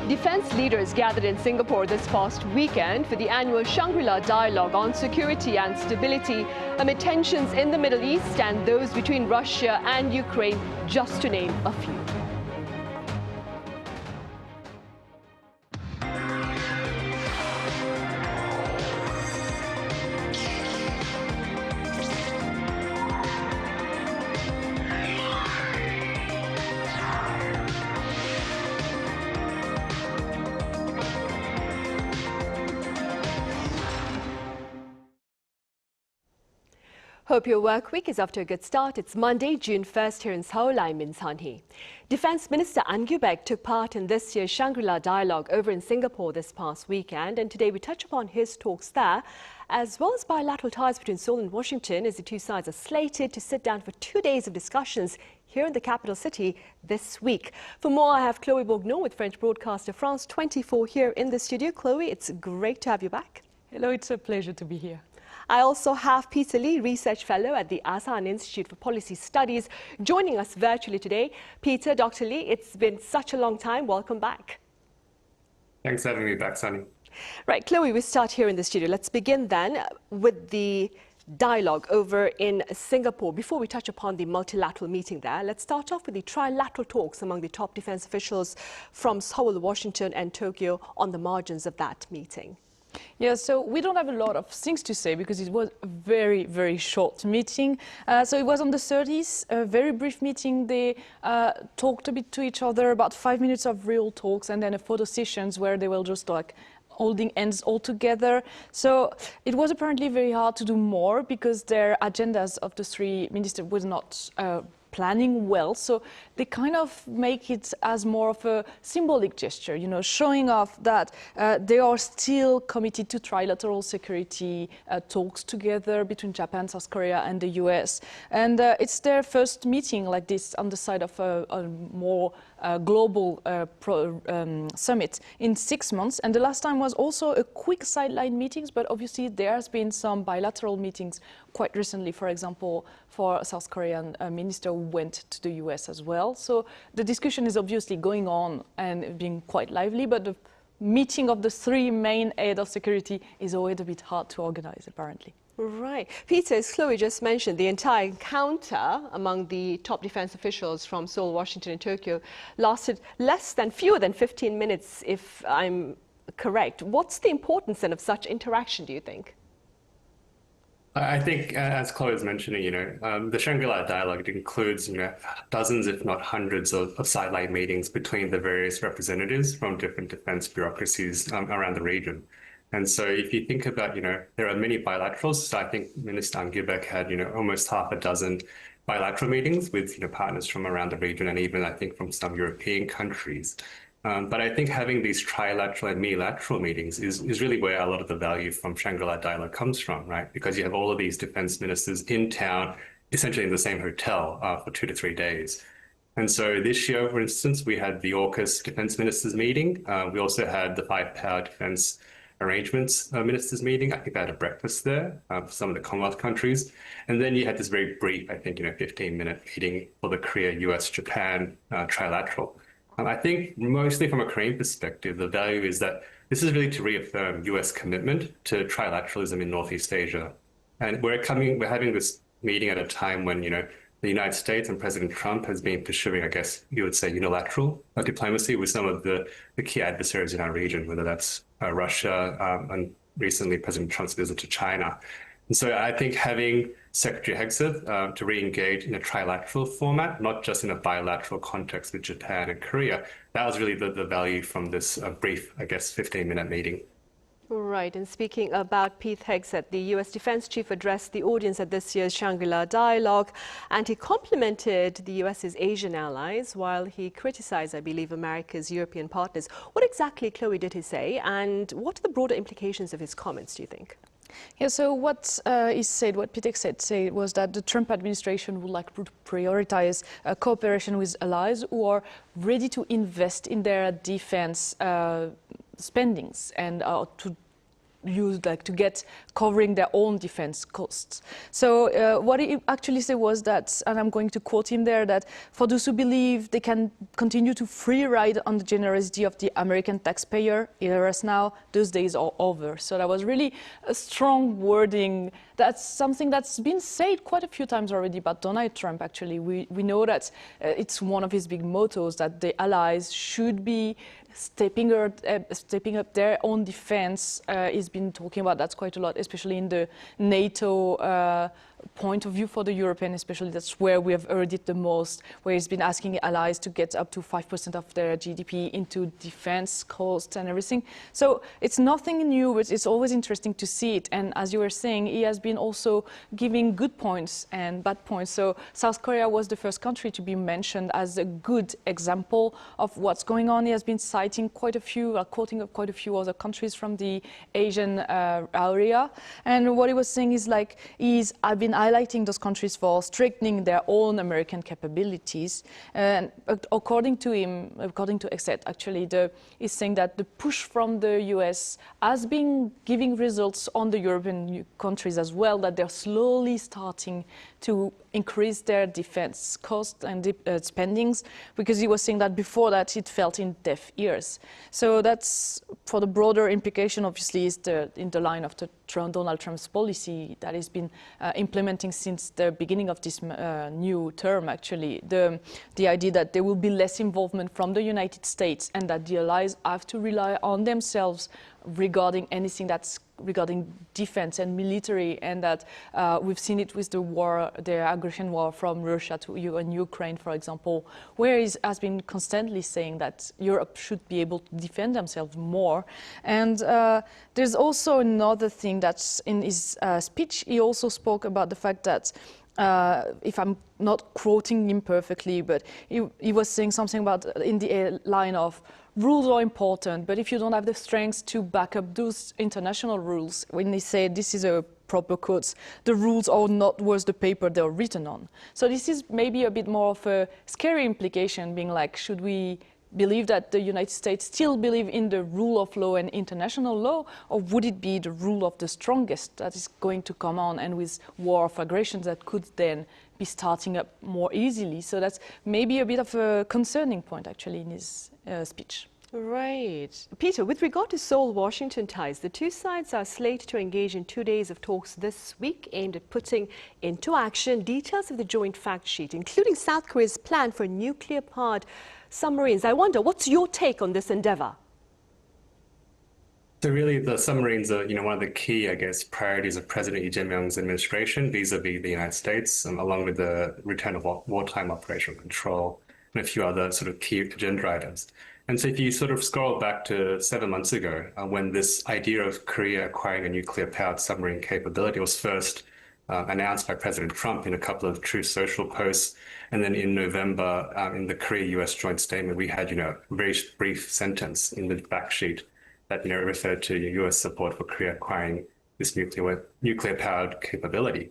Defense leaders gathered in Singapore this past weekend for the annual Shangri-La Dialogue on security and stability amid tensions in the Middle East and those between Russia and Ukraine, just to name a few. Hope your work week is off to a good start. It's Monday, June 1st here in Seoul. I'm Min Sun-hee. Defense Minister Ahn Gyu-back took part in this year's Shangri-La Dialogue over in Singapore this past weekend, and today we touch upon his talks there, as well as bilateral ties between Seoul and Washington, as the two sides are slated to sit down for 2 days of discussions here in the capital city this week. For more, I have Chloe Borgnon with French broadcaster France 24 here in the studio. Chloe, it's great to have you back. Hello, it's a pleasure to be here. I also have Peter Lee, Research Fellow at the ASAN Institute for Policy Studies, joining us virtually today. Peter, Dr. Lee, it's been such a long time. Welcome back. Thanks for having me back, Sunny. Right, Chloe, we start here in the studio. Let's begin then with the dialogue over in Singapore. Before we touch upon the multilateral meeting there, let's start off with the trilateral talks among the top defense officials from Seoul, Washington and Tokyo on the margins of that meeting. Yeah, so we don't have a lot of things to say because it was a very, very short meeting. So it was on the 30th, a very brief meeting. They talked a bit to each other, about 5 minutes of real talks, and then a photo sessions where they were just like holding hands all together. So it was apparently very hard to do more because their agendas of the three ministers was not planning well, so they kind of make it as more of a symbolic gesture, you know, showing off that they are still committed to trilateral security talks together between Japan, South Korea and the US. And it's their first meeting like this on the side of a more global summit in 6 months. And the last time was also a quick sideline meetings, but obviously there has been some bilateral meetings quite recently. For example, for South Korean minister who went to the US as well. So the discussion is obviously going on and being quite lively, but the meeting of the three main heads of security is always a bit hard to organize, apparently. Right. Peter, as Chloe just mentioned, the entire encounter among the top defense officials from Seoul, Washington and Tokyo lasted fewer than 15 minutes, if I'm correct. What's the importance then of such interaction, do you think? I think, as Chloe was mentioning, you know, the Shangri-La Dialogue includes, you know, dozens, if not hundreds of sideline meetings between the various representatives from different defense bureaucracies around the region. And so if you think about, you know, there are many bilaterals. So I think Minister Ahn Gyu-back had, you know, almost half a dozen bilateral meetings with, you know, partners from around the region and even, I think, from some European countries. But I think having these trilateral and multilateral meetings is really where a lot of the value from Shangri-La Dialogue comes from, right? Because you have all of these defense ministers in town, essentially in the same hotel for 2 to 3 days. And so this year, for instance, we had the AUKUS defense ministers meeting. We also had the five-power defense arrangements ministers meeting. I think they had a breakfast there for some of the Commonwealth countries. And then you had this very brief, I think, you know, 15-minute meeting for the Korea, US, Japan trilateral. I think mostly from a Korean perspective, the value is that this is really to reaffirm US commitment to trilateralism in Northeast Asia. And we're having this meeting at a time when, you know, the United States and President Trump has been pursuing, I guess you would say, unilateral diplomacy with some of the key adversaries in our region, whether that's Russia and recently President Trump's visit to China. And so I think having Secretary Hegseth to re-engage in a trilateral format, not just in a bilateral context with Japan and Korea, that was really the value from this brief, I guess, 15-minute meeting. Right, and speaking about Pete Hegseth, the U.S. Defense Chief addressed the audience at this year's Shangri-La Dialogue, and he complimented the U.S.'s Asian allies while he criticized, I believe, America's European partners. What exactly, Chloe, did he say, and what are the broader implications of his comments, do you think? Yeah, so what he said, what Pete Hegseth said, was that the Trump administration would like to prioritize cooperation with allies who are ready to invest in their defense spendings and to use like to get covering their own defense costs. So what he actually said was that, and I'm going to quote him there, that for those who believe they can continue to free ride on the generosity of the American taxpayer, here's now, those days are over. So that was really a strong wording. That's something that's been said quite a few times already about Donald Trump, actually. We know that it's one of his big mottos that the allies should be stepping up their own defense. He's been talking about that quite a lot, especially in the NATO point of view for the European, especially that's where we have heard it the most, where he's been asking allies to get up to 5% of their GDP into defense costs and everything. So it's nothing new, but it's always interesting to see it. And as you were saying, he has been also giving good points and bad points. So South Korea was the first country to be mentioned as a good example of what's going on. He has been citing quite a few, quoting quite a few other countries from the Asian area. And what he was saying is like, I've been highlighting those countries for strengthening their own American capabilities. And according to him, according to Exet, actually, he's saying that the push from the US has been giving results on the European countries as well, that they're slowly starting to increase their defense costs and spendings, because he was saying that before that it felt in deaf ears. So that's, for the broader implication, obviously, is in the line of Donald Trump's policy that has been implementing since the beginning of this new term, actually. The idea that there will be less involvement from the United States and that the allies have to rely on themselves regarding anything that's regarding defense and military, and that we've seen it with the aggression war from Russia to Ukraine, for example, where he has been constantly saying that Europe should be able to defend themselves more. And there's also another thing that's in his speech. He also spoke about the fact that if I'm not quoting him perfectly, but he was saying something about in the line of rules are important, but if you don't have the strength to back up those international rules, when they say, this is a proper quotes, the rules are not worth the paper they're written on. So this is maybe a bit more of a scary implication, being like, should we believe that the United States still believe in the rule of law and international law, or would it be the rule of the strongest that is going to come on, and with war of aggressions that could then be starting up more easily? So that's maybe a bit of a concerning point, actually, in his speech. Right. Peter, with regard to Seoul-Washington ties, the two sides are slated to engage in 2 days of talks this week aimed at putting into action details of the joint fact sheet, including South Korea's plan for nuclear-powered submarines. I wonder, what's your take on this endeavor? So really, the submarines are, one of the key, I guess, priorities of President Lee Jae-myung's administration vis-a-vis the United States, along with the return of wartime operational control and a few other sort of key agenda items. And so if you sort of scroll back to 7 months ago, when this idea of Korea acquiring a nuclear-powered submarine capability was first announced by President Trump in a couple of Truth Social posts, and then in November, in the Korea-US joint statement, we had, a very brief sentence in the fact sheet that, referred to US support for Korea acquiring this nuclear-powered capability.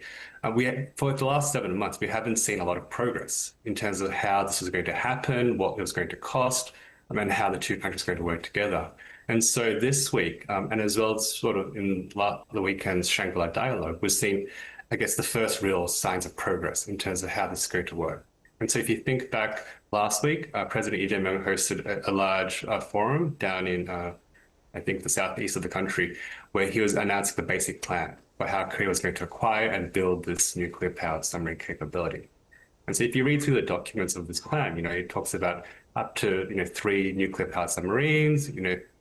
For the last 7 months, we haven't seen a lot of progress in terms of how this was going to happen, what it was going to cost, and how the two countries are going to work together. And so this week, and as well as sort of in the weekend's Shangri-La Dialogue, we've seen, I guess, the first real signs of progress in terms of how this is going to work. And so if you think back last week, President Lee Jae-myung hosted a large forum down in, I think, the southeast of the country, where he was announcing the basic plan for how Korea was going to acquire and build this nuclear-powered submarine capability. And so if you read through the documents of this plan, it talks about up to 3 nuclear-powered submarines,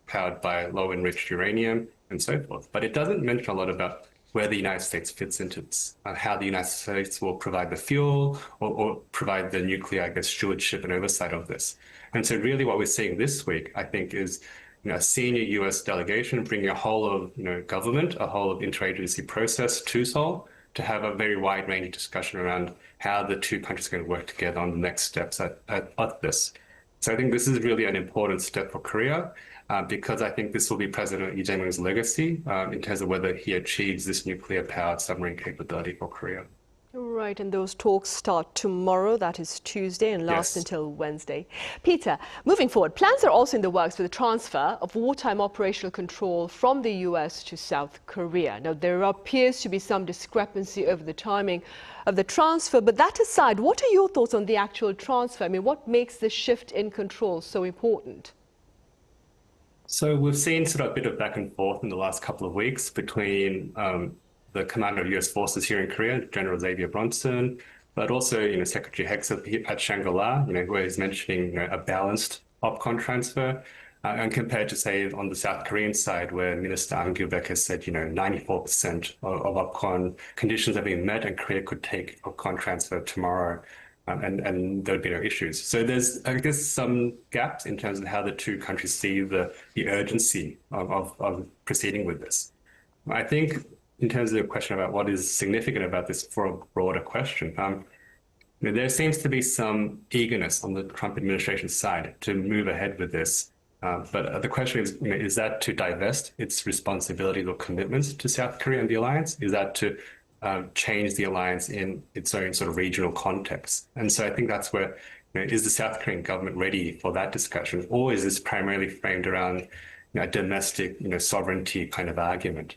powered by low-enriched uranium, and so forth. But it doesn't mention a lot about where the United States fits into this, how the United States will provide the fuel or provide the nuclear, I guess, stewardship and oversight of this. And so really what we're seeing this week, I think, is a senior US delegation bringing a whole of government, a whole of interagency process to Seoul to have a very wide-ranging discussion around how the two countries are going to work together on the next steps at this. So I think this is really an important step for Korea, because I think this will be President Lee Jae-myung's legacy in terms of whether he achieves this nuclear-powered submarine capability for Korea. Right. Right, and those talks start tomorrow, that is Tuesday, and last until Wednesday. Peter, moving forward, plans are also in the works for the transfer of wartime operational control from the US to South Korea. Now, there appears to be some discrepancy over the timing of the transfer, but that aside, what are your thoughts on the actual transfer? I mean, what makes the shift in control so important? So we've seen sort of a bit of back and forth in the last couple of weeks between the commander of U.S. forces here in Korea, General Xavier Bronson, but also, Secretary Hegseth at Shangri-La, where he's mentioning, a balanced OPCON transfer, and compared to, say, on the South Korean side, where Minister Ahn Gyu-back has said, 94% of OPCON conditions have been met, and Korea could take OPCON transfer tomorrow, and there'd be no issues. So there's, I guess, some gaps in terms of how the two countries see the urgency of proceeding with this. I think, in terms of the question about what is significant about this for a broader question, there seems to be some eagerness on the Trump administration side to move ahead with this. But the question is that to divest its responsibilities or commitments to South Korea and the alliance? Is that to change the alliance in its own sort of regional context? And so I think that's where, is the South Korean government ready for that discussion? Or is this primarily framed around a domestic, sovereignty kind of argument?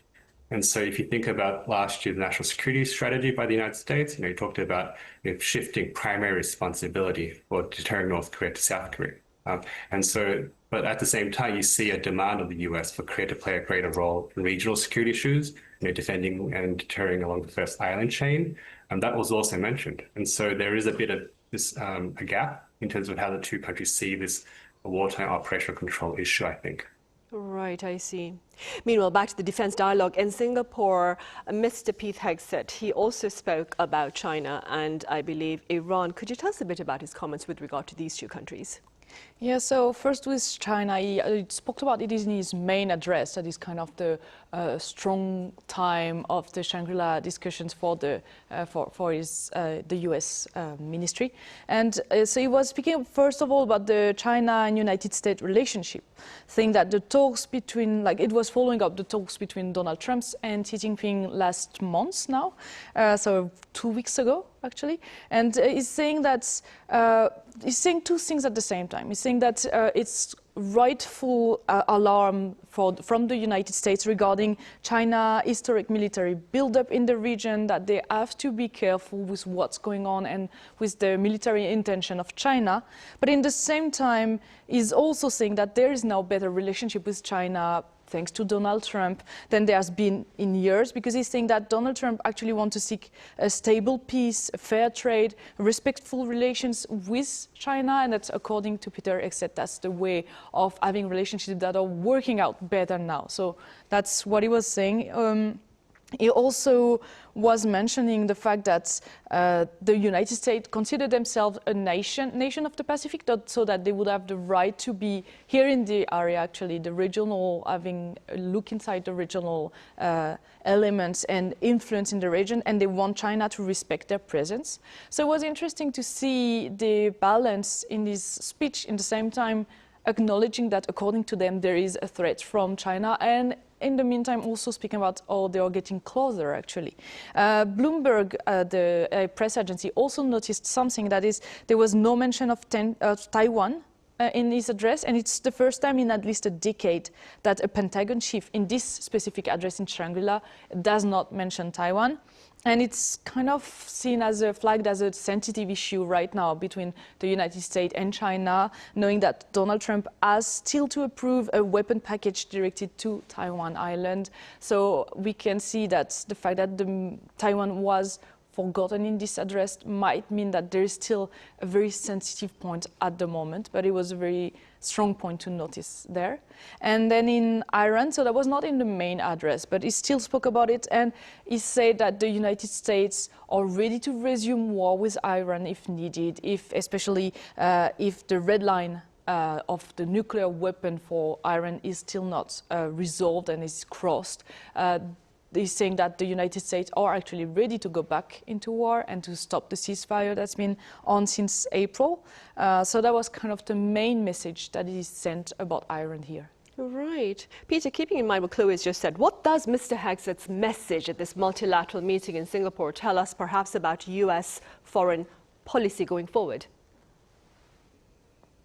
And so if you think about last year's national security strategy by the United States, you talked about shifting primary responsibility for deterring North Korea to South Korea. But at the same time, you see a demand of the US for Korea to play a greater role in regional security issues, defending and deterring along the First Island chain. And that was also mentioned. And so there is a bit of this, a gap in terms of how the two countries see this wartime operational control issue, I think. Right, I see. Meanwhile, back to the defense dialogue in Singapore, Mr. Pete Hegseth, he also spoke about China and, I believe, Iran. Could you tell us a bit about his comments with regard to these two countries? Yeah, so first with China, he spoke about it in his main address. That is kind of the strong time of the Shangri-La discussions for the U.S. ministry. And so he was speaking first of all about the China and United States relationship, saying that the talks between, it was following up the talks between Donald Trump and Xi Jinping last month now, so 2 weeks ago, actually. And he's saying that, he's saying two things at the same time. He's saying that it's rightful alarm from the United States regarding China historic military buildup in the region, that they have to be careful with what's going on and with the military intention of China. But in the same time, he's also saying that there is now better relationship with China thanks to Donald Trump than there has been in years, because he's saying that Donald Trump actually wants to seek a stable peace, a fair trade, respectful relations with China, and that's, according to Peter Hegseth, that's the way of having relationships that are working out better now. So that's what he was saying. He also was mentioning the fact that the United States consider themselves a nation of the Pacific, so that they would have the right to be here in the area, actually, the regional, having a look inside the regional elements and influence in the region, and they want China to respect their presence. So it was interesting to see the balance in this speech, in the same time acknowledging that, according to them, there is a threat from China, and in the meantime also speaking about, they are getting closer, actually. Bloomberg, the press agency, also noticed something, that is, there was no mention of Taiwan in his address, and it's the first time in at least a decade that a Pentagon chief in this specific address in Shangri-La does not mention Taiwan. And it's kind of seen as flagged as a sensitive issue right now between the United States and China, knowing that Donald Trump has still to approve a weapon package directed to Taiwan Island. So we can see that the fact that Taiwan was forgotten in this address might mean that there is still a very sensitive point at the moment, but it was a very strong point to notice there. And then in Iran, so that was not in the main address, but he still spoke about it, and he said that the United States are ready to resume war with Iran if needed, especially if the red line of the nuclear weapon for Iran is still not resolved and is crossed. He's saying that the United States are actually ready to go back into war and to stop the ceasefire that's been on since April. So that was kind of the main message that is sent about Iran here. Right. Peter, keeping in mind what Chloe has just said, what does Mr. Hegset's message at this multilateral meeting in Singapore tell us perhaps about US foreign policy going forward?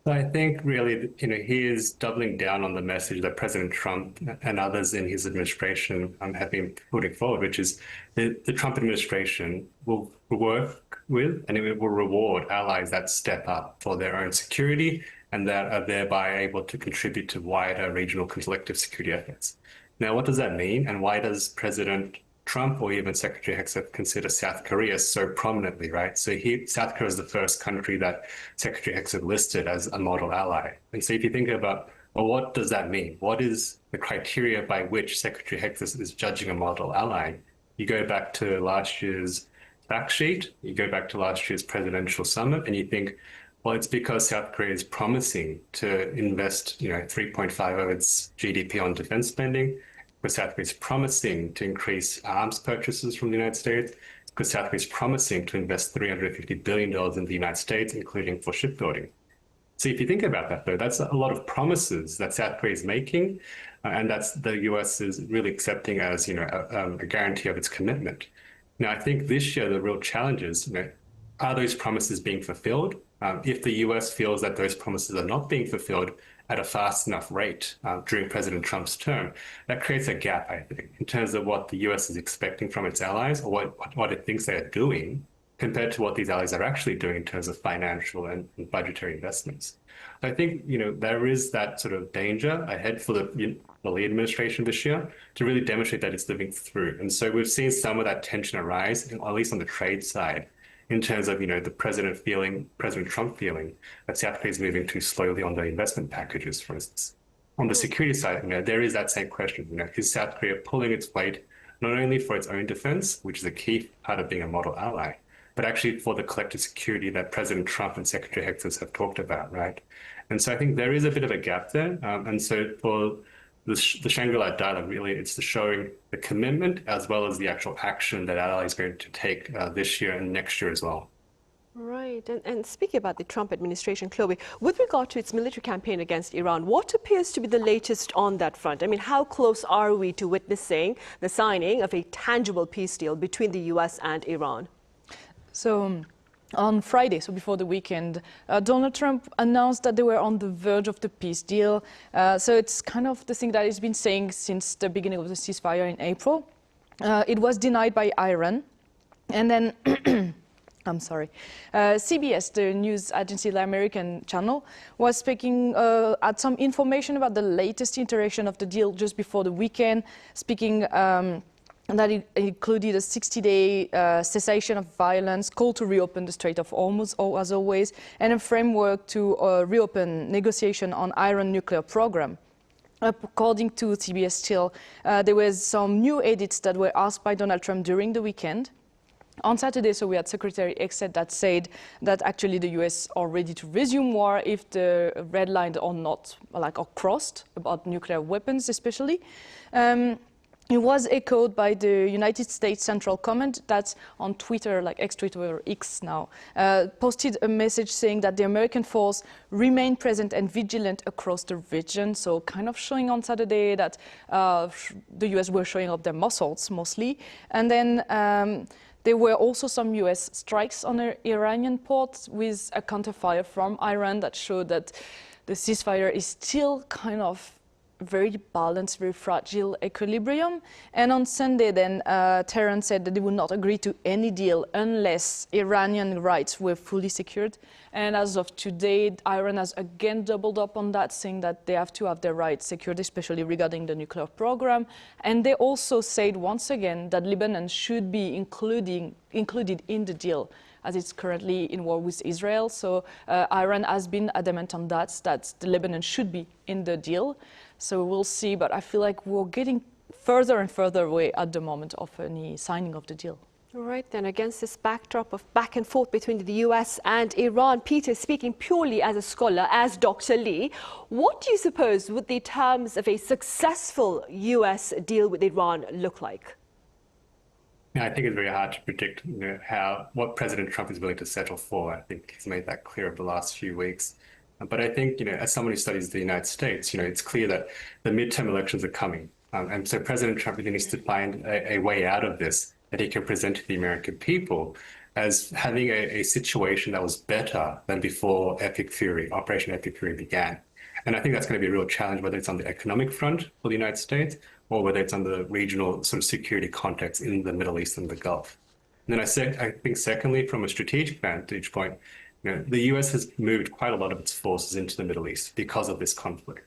I think really, he is doubling down on the message that President Trump and others in his administration have been putting forward, which is the Trump administration will work with and it will reward allies that step up for their own security and that are thereby able to contribute to wider regional collective security efforts. Now, what does that mean? And why does President Trump or even Secretary Hegset consider South Korea so prominently, right? So South Korea is the first country that Secretary Hegset listed as a model ally. And so if you think about, well, what does that mean? What is the criteria by which Secretary Hegset is judging a model ally? You go back to last year's fact sheet, you go back to last year's presidential summit, and you think, well, it's because South Korea is promising to invest, 3.5 of its GDP on defense spending, because South Korea is promising to increase arms purchases from the United States, because South Korea is promising to invest $350 billion in the United States, including for shipbuilding. So if you think about that, though, that's a lot of promises that South Korea is making, and that's the US is really accepting as, a guarantee of its commitment. Now, I think this year, the real challenge is, are those promises being fulfilled? If the US feels that those promises are not being fulfilled at a fast enough rate during President Trump's term, that creates a gap, I think, in terms of what the US is expecting from its allies or what it thinks they are doing compared to what these allies are actually doing in terms of financial and budgetary investments. I think, there is that sort of danger ahead for the Lee administration this year to really demonstrate that it's living through. And so we've seen some of that tension arise, at least on the trade side, in terms of, the President Trump feeling that South Korea is moving too slowly on the investment packages, for instance. On the security side, there is that same question, is South Korea pulling its weight not only for its own defense, which is a key part of being a model ally, but actually for the collective security that President Trump and Secretary Hegset have talked about, right? And so I think there is a bit of a gap there. And so for the Shangri-La Dialogue, really, it's showing the commitment as well as the actual action that allies are going to take this year and next year as well. Right. And speaking about the Trump administration, Chloe, with regard to its military campaign against Iran, what appears to be the latest on that front? I mean, how close are we to witnessing the signing of a tangible peace deal between the US and Iran? So on Friday, so before the weekend, Donald Trump announced that they were on the verge of the peace deal. So it's kind of the thing that he's been saying since the beginning of the ceasefire in April. It was denied by Iran. And then, I'm sorry, CBS, the news agency, the American channel, was speaking at some information about the latest iteration of the deal just before the weekend, speaking that it included a 60-day cessation of violence, call to reopen the Strait of Hormuz, as always, and a framework to reopen negotiation on Iran nuclear program. According to CBS still, there were some new edits that were asked by Donald Trump during the weekend. On Saturday, so we had Secretary Hegset that said that actually the US are ready to resume war if the red lines are not, are crossed, about nuclear weapons especially. It was echoed by the United States Central Command that's on Twitter, like ex-Twitter or X now, posted a message saying that the American force remain present and vigilant across the region. So kind of showing on Saturday that the US were showing up their muscles mostly. And then there were also some US strikes on the Iranian ports with a counterfire from Iran that showed that the ceasefire is still kind of very balanced, very fragile equilibrium. And on Sunday then, Tehran said that they would not agree to any deal unless Iranian rights were fully secured. And as of today, Iran has again doubled up on that, saying that they have to have their rights secured, especially regarding the nuclear program. And they also said once again that Lebanon should be included in the deal, as it's currently in war with Israel. So Iran has been adamant on that the Lebanon should be in the deal. So we'll see, but I feel like we're getting further and further away at the moment of any signing of the deal. All right, then against this backdrop of back and forth between the US and Iran, Peter, speaking purely as a scholar, as Dr. Lee, what do you suppose would the terms of a successful US deal with Iran look like? Yeah, I think it's very hard to predict what President Trump is willing to settle for. I think he's made that clear over the last few weeks. But I think, as someone who studies the United States, it's clear that the midterm elections are coming. And so President Trump really needs to find a way out of this that he can present to the American people as having a situation that was better than before Operation Epic Fury began. And I think that's going to be a real challenge, whether it's on the economic front for the United States or whether it's on the regional sort of security context in the Middle East and the Gulf. And then I think secondly, from a strategic vantage point, the US has moved quite a lot of its forces into the Middle East because of this conflict.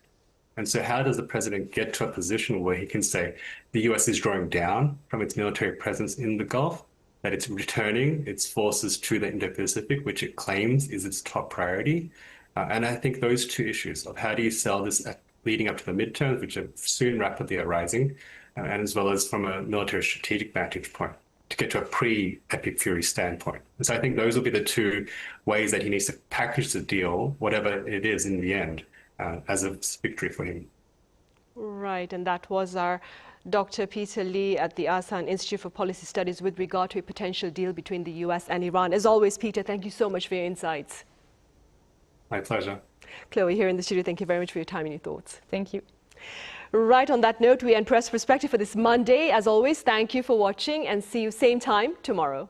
And so how does the president get to a position where he can say the US is drawing down from its military presence in the Gulf, that it's returning its forces to the Indo-Pacific, which it claims is its top priority? And I think those two issues of how do you sell this leading up to the midterms, which are soon rapidly arising, and as well as from a military strategic vantage point, to get to a pre-Epic Fury standpoint. And so I think those will be the two ways that he needs to package the deal, whatever it is in the end, as a victory for him. Right, and that was our Dr. Peter Lee at the ASAN Institute for Policy Studies with regard to a potential deal between the US and Iran. As always, Peter, thank you so much for your insights. My pleasure. Chloe here in the studio, thank you very much for your time and your thoughts. Thank you. Right, on that note, we end Press Perspective for this Monday. As always, thank you for watching and see you same time tomorrow.